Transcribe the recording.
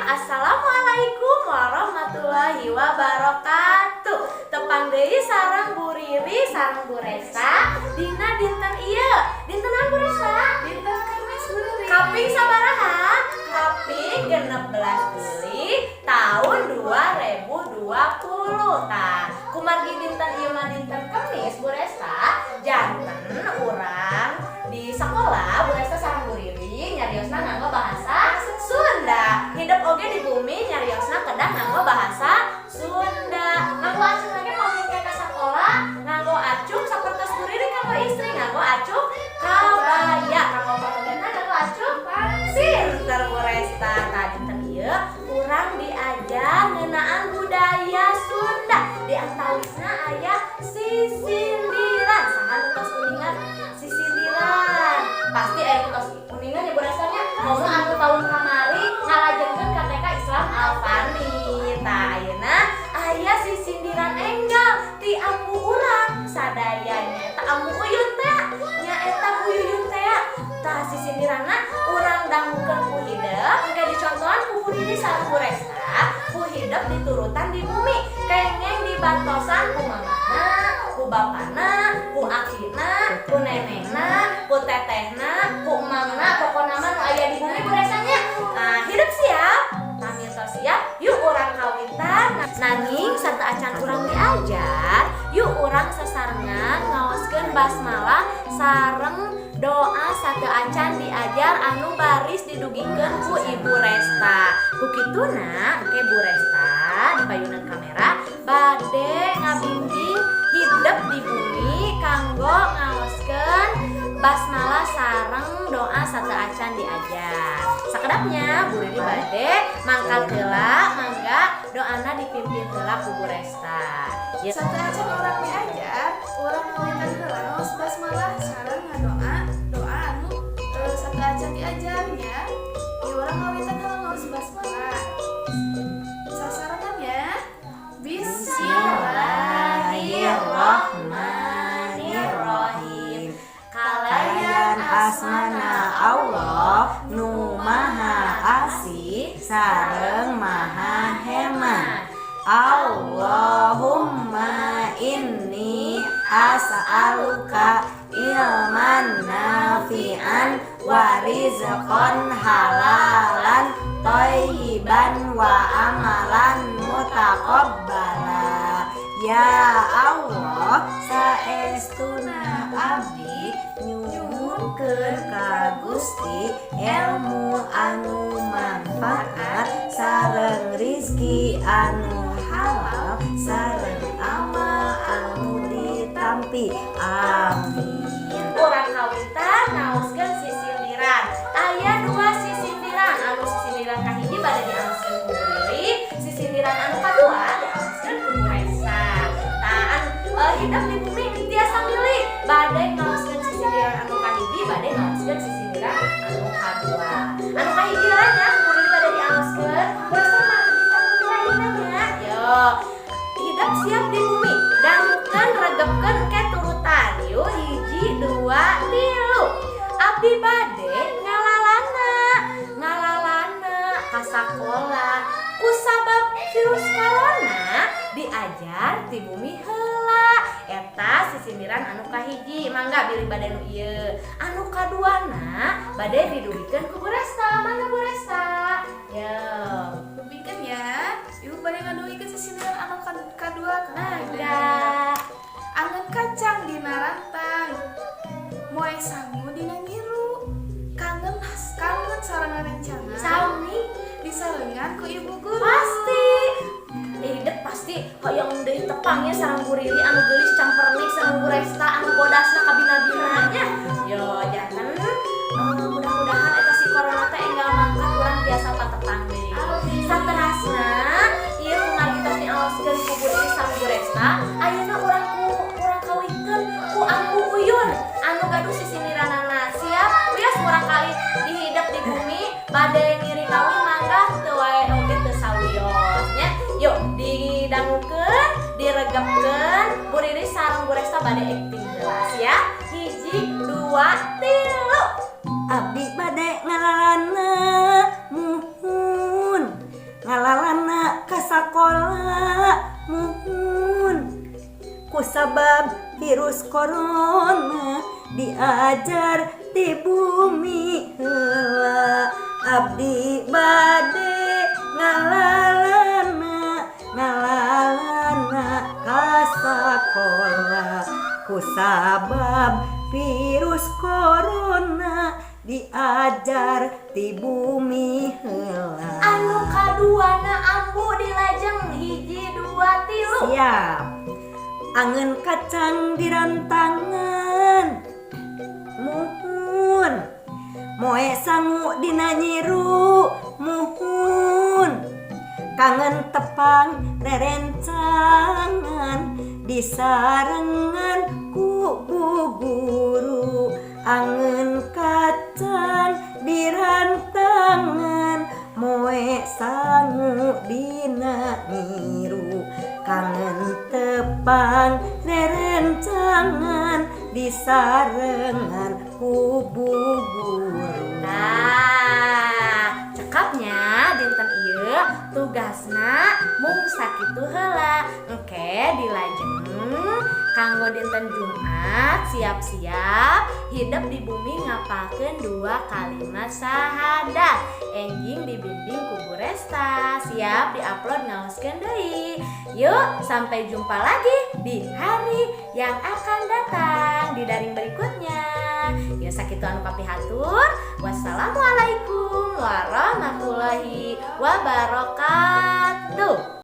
Assalamualaikum warahmatullahi wabarakatuh. Tepang deui sareng Bu Riri sareng Bu Resa dina dinten ieu. Dintenan Bu Resa? Dinten Kamis Bu Riri. Kaping sabaraha? Kaping 16 Juli tahun 2020. Tah, kumargi dinten ieu mah dinten Kamis Bu Resa, janten urang di sekolah Bu Resa sareng Bu Riri nyariosna nganggo bahasa Sunda. Hidup oge di bumi nyariosna kedah nganggo bahasa Sunda. Nganggo acung lagi pamingke ka sakola, nganggo acung sapertos Bu Riri nganggo istri nganggo acung kabaya. Nganggo pamingkena nganggo acung sinter Bu Resta. Tadi teh ieu urang diajar ngeunaan budaya Sunda. Di antawisna aya sisindiran. Saha nu tos kuningan sisindiran? Pasti aya nu tos kuningan ya Bu Restanya. Ngomong anu tahun kamari ngalajenkeun KTK Islam Alfani. Tah ayeuna aya sisindiran enggal ti ambu urang sadaya nyaeta ambu uyun teh. Nyaeta Bu Yuyun teh. Tah sisindiranna urang dangukeun ku hideuk engke dicontohan ku Bu Riri sareng Bu Resta. Ku hideuk diturutan di bumi, kengeng dibantosan ku mamana, ku bapana, ku akina, ku nenekna, ku tetehna, ku emangna, pokona mah nu aya di bumi Bu Restanya. Nah, hidup siap? Pamirtos siap? Yuk urang kawitan. Nanging sarta acan urang diajar, yuk urang sesarengan ngaoskeun basmalah sareng doa satu acan diajar anu baris didugikeun ku Ibu Resta. Kukituna engke Bu Resta di payunan kamera bade ngabimbing hidup di bumi kanggo ngaoskeun basmalah sareng doa satu acan diajar. Sakedapnya Bu Riri bade mangkat heula mangga doana dipimpin heula ku Bu Resta. Ya. Satu acan orang diajar, orang ngawitan heula ngaos basmalah sareng ngadoa doa anu satu acan diajarnya. Ieu urang ngawitan heula ngaos basmalah. Sasarangannya Bismillahirrahmanirrahim. Kalayan asmana Allah nu maha asih sareng maha hemat. Allahumma inni as'aluka ilman nafi'an wa rizqan halalan thayyiban wa amalan mutaqabbala. Ya Allah, saestuna abdi nyuhunkeun ka Gusti ilmu anu manfaat sareng rizki anu halal sareng amal anu ditampi. Amin. Urang kawitan ngaoskeun sisindiran. Aya dua sisindiran. Anu sisindiran kahiji bade diaoskeun ku Bu Riri, sisindiran anu kadua diaoskeun ku Bu Resa. Tah hidup di bumi tiasa milih bade ngaoskeun sisindiran anu kahiji, bade ngaoskeun sisindiran anu kadua. Anu kahiji lah nya Bu Riri bade diaoskeun. Bu Resa mah ditanggung nya. Yo, hidup siap di bumi, dangukeun regepkeun ke turutan. Yuk hiji dua tilu. Abdi bade ngalalana ka sakola. Kusabab virus corona diajar di bumi heula. Eta sisindiran anu kahiji, mangga bilih bade nu ieu. Anu kaduana bade didugikeun ku Bu Resta. Mangga Bu Resta. Yo. Dupikeun ya. Ibu bade ngaduhikeun sisindiran anu kadua Mangga. Angeun kacang dina rantang, moe sangu dina ngiru, kangen sareng rencana Sami disarengan ku ibu guru. pasti. Hidup pasti hoyong deui tepangnya sareng Bu Riri anu geulis campernik sareng Bu Resta anu bodasna kabina-binanya. Yo janten mudah-mudahan eta si corona teh enggal mangkat urang biasa patepang deui. Saterasna ieu kumagitos diaoskeun ku Bu Riri sareng Bu Resta, ayeuna urang kawikeun ku ambu uyun anu gaduh sisindiranana. Siap wios urang kali dihidup di bumi bade ngiring kawi mangga teu wae oge teu sawios nya. Yuk didangukeun, diregepkeun, Bu Riri sareng Bu Resta bade acting jelas ya. Hiji, dua, tilu. Abdi bade ngalalana muhun corona diajar di bumi heula abdi bade ngalalana ka sakola kusabab virus corona diajar di bumi heula. Anu kaduana ambu dilajeng 1 2 3. Siap. Angen kacang dirantangan. Muhun. Moe sangu dina nyiru. Muhun. Kangen tepang rerencangan disarengan ku bu guru. Angen kacang dirantangan moe sangu dina nyiru. Kangen tepang rerencangan disarengan ku bu guru. Nah, cekapnya dinten ieu tugasna mung sakitu heula. Engke dilajeng kanggo dinten Jumat siap-siap hidup di bumi ngapalkeun 2 kalimat syahadat. Enjing dibimbing ku Bu Resta, siap diupload ngaoskeun deui. Yuk, sampai jumpa lagi di hari yang akan datang di daring berikutnya. Yuk sakitu anu kapihatur. Wassalamualaikum warahmatullahi wabarakatuh.